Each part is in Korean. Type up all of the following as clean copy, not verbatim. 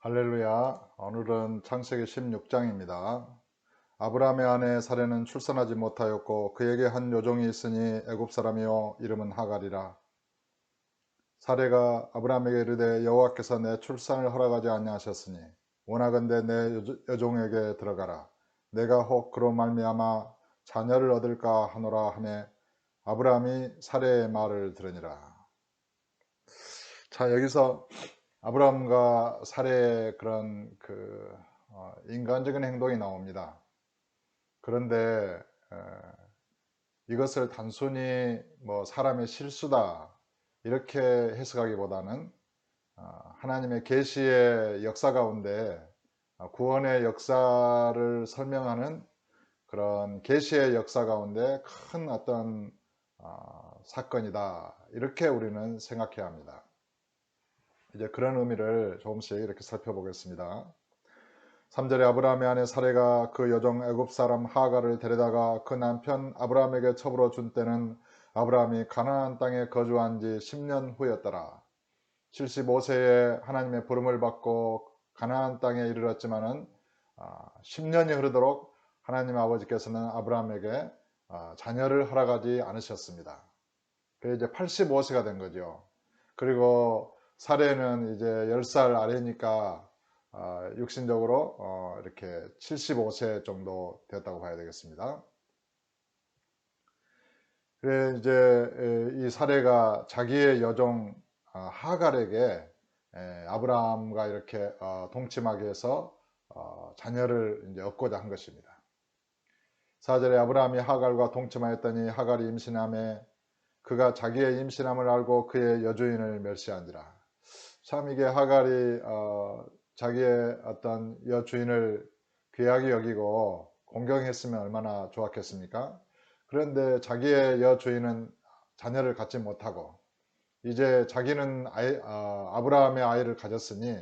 할렐루야. 오늘은 창세기 16장입니다. 아브라함의 아내 사레는 출산하지 못하였고 그에게 한 여종이 있으니 애굽 사람이요 이름은 하갈이라. 사레가 아브라함에게 이르되 여호와께서 내 출산을 허락하지 아니하셨으니 원하건대 내 여종에게 들어가라. 내가 혹 그로 말미암아 자녀를 얻을까 하노라 하매 아브라함이 사레의 말을 들으니라. 자, 여기서 아브라함과 사레의 그런 인간적인 행동이 나옵니다. 그런데 이것을 단순히 뭐 사람의 실수다 이렇게 해석하기보다는 하나님의 계시의 역사 가운데 구원의 역사를 설명하는 그런 계시의 역사 가운데 큰 어떤 사건이다 이렇게 우리는 생각해야 합니다. 이제 그런 의미를 조금씩 이렇게 살펴보겠습니다. 3절에 아브라함의 아내 사레가 그 여종 애굽 사람 하갈을 데려다가 그 남편 아브라함에게 첩으로 준 때는 아브라함이 가나안 땅에 거주한 지 10년 후였더라. 75세에 하나님의 부름을 받고 가나안 땅에 이르렀지만은 10년이 흐르도록 하나님 아버지께서는 아브라함에게 자녀를 허락하지 않으셨습니다. 그래서 이제 85세가 된 거죠. 그리고 사례는 이제 10살 아래니까 육신적으로 이렇게 75세 정도 되었다고 봐야 되겠습니다. 그래 이제 이 사례가 자기의 여종 하갈에게 아브라함과 이렇게 동침하게 해서 자녀를 이제 얻고자 한 것입니다. 4절에 아브라함이 하갈과 동침하였더니 하갈이 임신함에 그가 자기의 임신함을 알고 그의 여주인을 멸시한지라. 참 이게 하갈이 자기의 어떤 여주인을 귀하게 여기고 공경했으면 얼마나 좋았겠습니까? 그런데 자기의 여주인은 자녀를 갖지 못하고 이제 자기는 아브라함의 아이를 가졌으니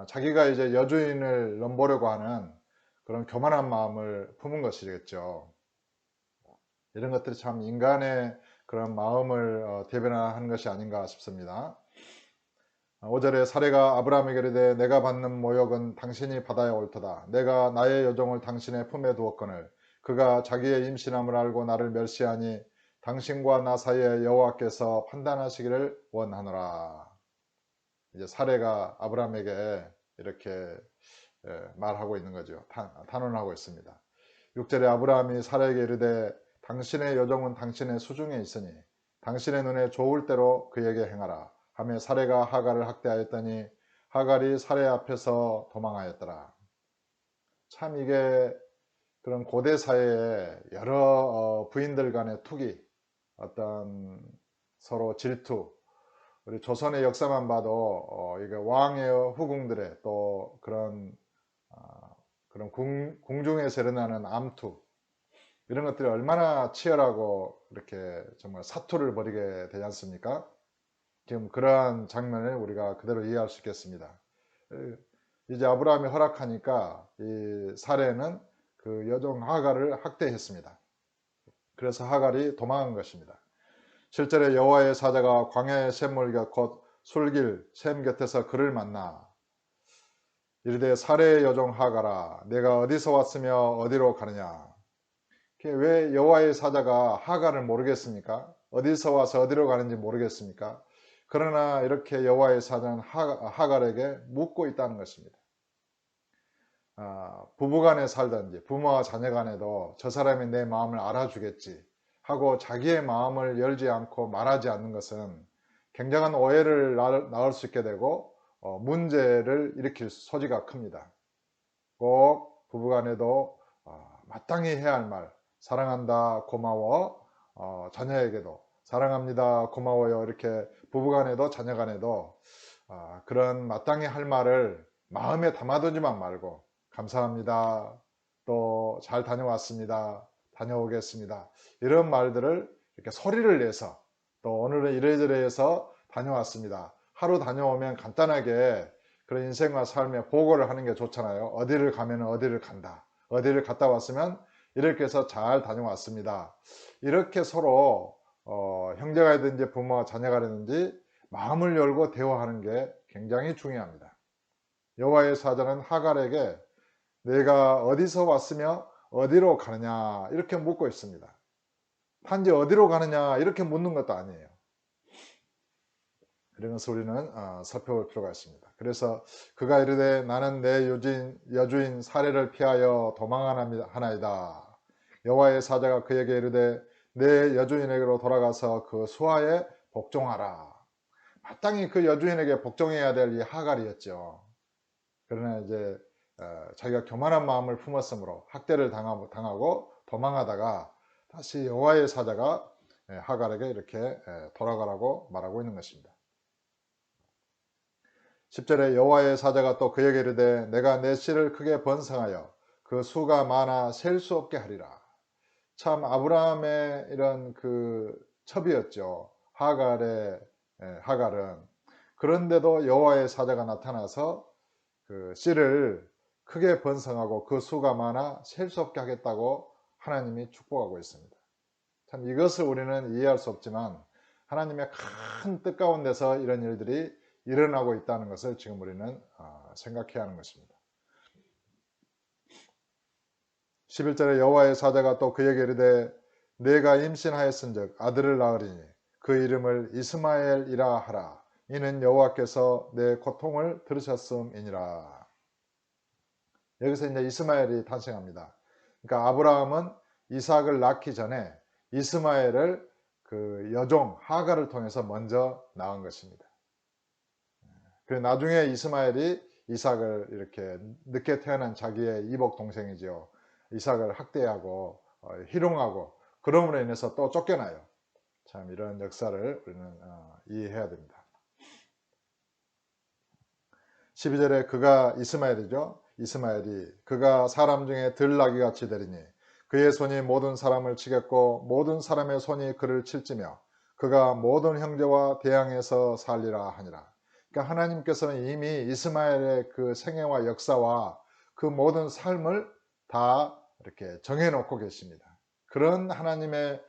자기가 이제 여주인을 넘보려고 하는 그런 교만한 마음을 품은 것이겠죠. 이런 것들이 참 인간의 그런 마음을 대변하는 것이 아닌가 싶습니다. 5절에 사레가 아브라함에게 이르되 내가 받는 모욕은 당신이 받아야 옳도다. 내가 나의 여종을 당신의 품에 두었거늘 그가 자기의 임신함을 알고 나를 멸시하니 당신과 나 사이에 여호와께서 판단하시기를 원하노라. 이제 사레가 아브라함에게 이렇게 말하고 있는 거죠. 탄원하고 있습니다. 6절에 아브라함이 사레에게 이르되 당신의 여종은 당신의 수중에 있으니 당신의 눈에 좋을 대로 그에게 행하라 하며 사레가 하갈을 학대하였더니 하갈이 사레 앞에서 도망하였더라. 참 이게 그런 고대 사회에 여러 부인들 간의 투기, 어떤 서로 질투, 우리 조선의 역사만 봐도 이게 왕의 후궁들의 또 그런 궁중에서 일어나는 암투 이런 것들이 얼마나 치열하고 이렇게 정말 사투를 벌이게 되지 않습니까? 지금 그러한 장면을 우리가 그대로 이해할 수 있겠습니다. 이제 아브라함이 허락하니까 이 사레는 그 여종 하갈을 학대했습니다. 그래서 하갈이 도망한 것입니다. 실제로 여호와의 사자가 광야의 샘물 곁 곧 술길 샘 곁에서 그를 만나 이르되 사레의 여종 하갈아 내가 어디서 왔으며 어디로 가느냐. 왜 여호와의 사자가 하갈을 모르겠습니까? 어디서 와서 어디로 가는지 모르겠습니까? 그러나 이렇게 여호와의 사자는 하갈에게 묻고 있다는 것입니다. 부부간에 살든지 부모와 자녀간에도 저 사람이 내 마음을 알아주겠지 하고 자기의 마음을 열지 않고 말하지 않는 것은 굉장한 오해를 낳을 수 있게 되고 문제를 일으킬 소지가 큽니다. 꼭 부부간에도 마땅히 해야 할 말, 사랑한다, 고마워, 자녀에게도 사랑합니다, 고마워요 이렇게 부부간에도 자녀간에도 그런 마땅히 할 말을 마음에 담아두지만 말고 감사합니다, 또 잘 다녀왔습니다, 다녀오겠습니다 이런 말들을 이렇게 소리를 내서 또 오늘은 이래저래 해서 다녀왔습니다. 하루 다녀오면 간단하게 그런 인생과 삶에 보고를 하는 게 좋잖아요. 어디를 가면 어디를 간다. 어디를 갔다 왔으면 이렇게 해서 잘 다녀왔습니다. 이렇게 서로 형제가 되든지 부모와 자녀가 되든지 마음을 열고 대화하는 게 굉장히 중요합니다. 여호와의 사자는 하갈에게 내가 어디서 왔으며 어디로 가느냐 이렇게 묻고 있습니다. 단지 어디로 가느냐 이렇게 묻는 것도 아니에요. 이런 것을 우리는 살펴볼 필요가 있습니다. 그래서 그가 이르되 나는 내 여주인 사례를 피하여 도망하나이다. 여호와의 사자가 그에게 이르되 내 여주인에게로 돌아가서 그 수하에 복종하라. 마땅히 그 여주인에게 복종해야 될 이 하갈이었죠. 그러나 이제 자기가 교만한 마음을 품었으므로 학대를 당하고 도망하다가 다시 여호와의 사자가 하갈에게 이렇게 돌아가라고 말하고 있는 것입니다. 10절에 여호와의 사자가 또 그에게 이르되 내가 내 씨를 크게 번성하여 그 수가 많아 셀 수 없게 하리라. 참 아브라함의 이런 그 첩이었죠. 하갈은. 그런데도 여호와의 사자가 나타나서 그 씨를 크게 번성하고 그 수가 많아 셀 수 없게 하겠다고 하나님이 축복하고 있습니다. 참 이것을 우리는 이해할 수 없지만 하나님의 큰 뜻 가운데서 이런 일들이 일어나고 있다는 것을 지금 우리는 생각해야 하는 것입니다. 11절에 여호와의 사자가 또 그에게 이르되 내가 임신하였은즉 아들을 낳으리니 그 이름을 이스마엘이라 하라. 이는 여호와께서 내 고통을 들으셨음이니라. 여기서 이제 이스마엘이 탄생합니다. 그러니까 아브라함은 이삭을 낳기 전에 이스마엘을 그 여종 하갈을 통해서 먼저 낳은 것입니다. 그리고 나중에 이스마엘이 이삭을 이렇게 늦게 태어난 자기의 이복 동생이지요. 이삭을 학대하고 희롱하고 그럼으로 인해서 또 쫓겨나요. 참 이런 역사를 우리는 이해해야 됩니다. 12절에 그가 이스마엘이죠. 이스마엘이 그가 사람 중에 들나귀 같이 되리니 그의 손이 모든 사람을 치겠고 모든 사람의 손이 그를 칠지며 그가 모든 형제와 대항해서 살리라 하니라. 그러니까 하나님께서는 이미 이스마엘의 그 생애와 역사와 그 모든 삶을 다 이렇게 정해놓고 계십니다. 그런 하나님의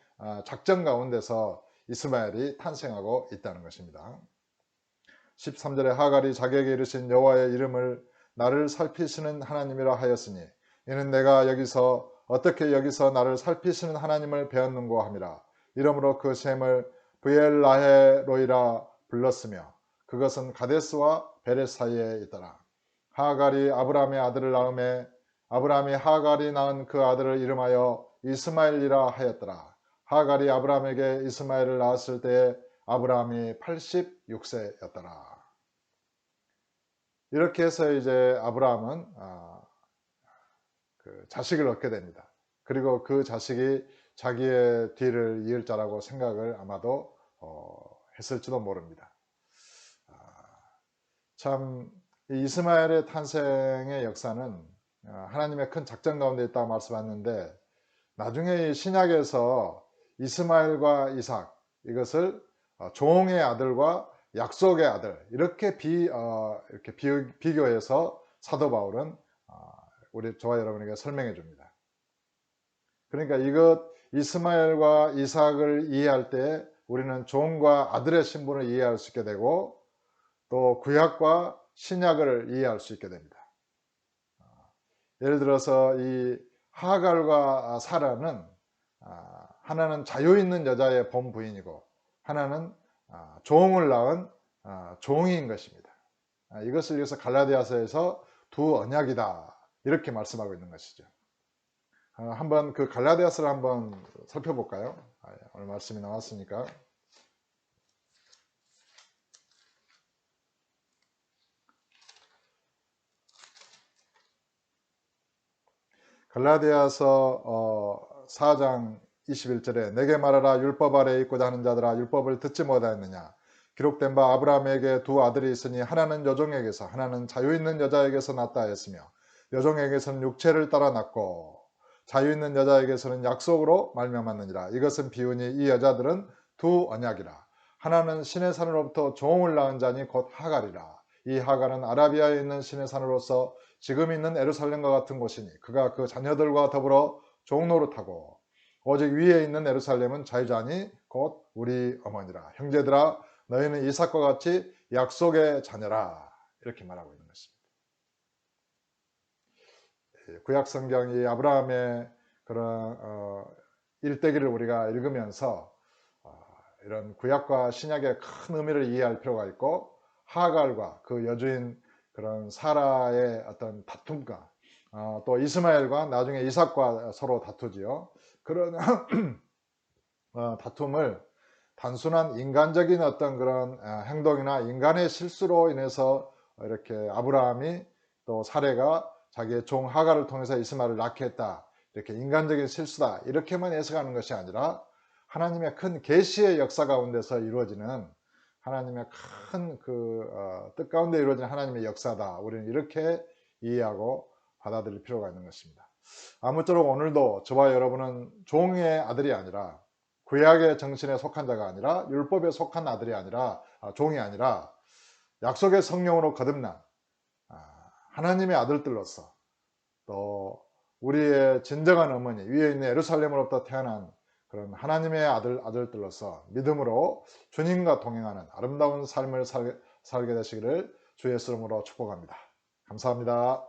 작전 가운데서 이스마엘이 탄생하고 있다는 것입니다. 13절에 하갈이 자기에게 이르신 여호와의 이름을 나를 살피시는 하나님이라 하였으니 이는 내가 어떻게 여기서 나를 살피시는 하나님을 배웠는고 함이라. 이러므로 그 셈을 브엘라헤로이라 불렀으며 그것은 가데스와 베렛 사이에 있더라. 하갈이 아브라함의 아들을 낳음에 아브라함이 하갈이 낳은 그 아들을 이름하여 이스마엘이라 하였더라. 하갈이 아브라함에게 이스마엘을 낳았을 때에 아브라함이 86세였더라. 이렇게 해서 이제 아브라함은 그 자식을 얻게 됩니다. 그리고 그 자식이 자기의 뒤를 이을 자라고 생각을 아마도 했을지도 모릅니다. 참 이스마엘의 탄생의 역사는 하나님의 큰 작전 가운데 있다고 말씀하셨는데 나중에 이 신약에서 이스마엘과 이삭 이것을 종의 아들과 약속의 아들 이렇게 비교해서 사도 바울은 저와 여러분에게 설명해 줍니다. 그러니까 이스마엘과 이삭을 이해할 때 우리는 종과 아들의 신분을 이해할 수 있게 되고 또 구약과 신약을 이해할 수 있게 됩니다. 예를 들어서 이 하갈과 사라는 하나는 자유 있는 여자의 본부인이고 하나는 종을 낳은 종인 것입니다. 이것을 위해서 갈라디아서에서 두 언약이다 이렇게 말씀하고 있는 것이죠. 한번 그 갈라디아서를 한번 살펴볼까요? 오늘 말씀이 나왔으니까. 갈라디아서 4장 21절에 내게 말하라 율법 아래에 있고자 하는 자들아 율법을 듣지 못하였느냐. 기록된 바 아브라함에게 두 아들이 있으니 하나는 여종에게서 하나는 자유 있는 여자에게서 낳았다 했으며 여종에게서는 육체를 따라 낳고 자유 있는 여자에게서는 약속으로 말미암았느니라. 이것은 비유니 이 여자들은 두 언약이라. 하나는 신의 산으로부터 종을 낳은 자니 곧 하갈이라. 이 하갈은 아라비아에 있는 신의 산으로서 지금 있는 에루살렘과 같은 곳이니 그가 그 자녀들과 더불어 종노릇하고 오직 위에 있는 에루살렘은 자유자니 곧 우리 어머니라. 형제들아 너희는 이삭과 같이 약속의 자녀라. 이렇게 말하고 있는 것입니다. 구약 성경이 아브라함의 그런 일대기를 우리가 읽으면서 이런 구약과 신약의 큰 의미를 이해할 필요가 있고, 하갈과 그 여주인 그런 사라의 어떤 다툼과 또 이스마엘과 나중에 이삭과 서로 다투지요. 그런 다툼을 단순한 인간적인 어떤 그런 행동이나 인간의 실수로 인해서 이렇게 아브라함이 또 사레가 자기의 종 하갈을 통해서 이스마엘을 낳게 했다, 이렇게 인간적인 실수다, 이렇게만 해석하는 것이 아니라 하나님의 큰 계시의 역사 가운데서 이루어지는 하나님의 큰 그 뜻 가운데 이루어지는 하나님의 역사다, 우리는 이렇게 이해하고 받아들일 필요가 있는 것입니다. 아무쪼록 오늘도 저와 여러분은 종의 아들이 아니라, 구약의 정신에 속한 자가 아니라, 율법에 속한 아들이 아니라, 종이 아니라 약속의 성령으로 거듭난 하나님의 아들들로서, 또 우리의 진정한 어머니 위에 있는 예루살렘으로부터 태어난 그런 하나님의 아들들로서 믿음으로 주님과 동행하는 아름다운 삶을 살게 되시기를 주 예수 이름으로 축복합니다. 감사합니다.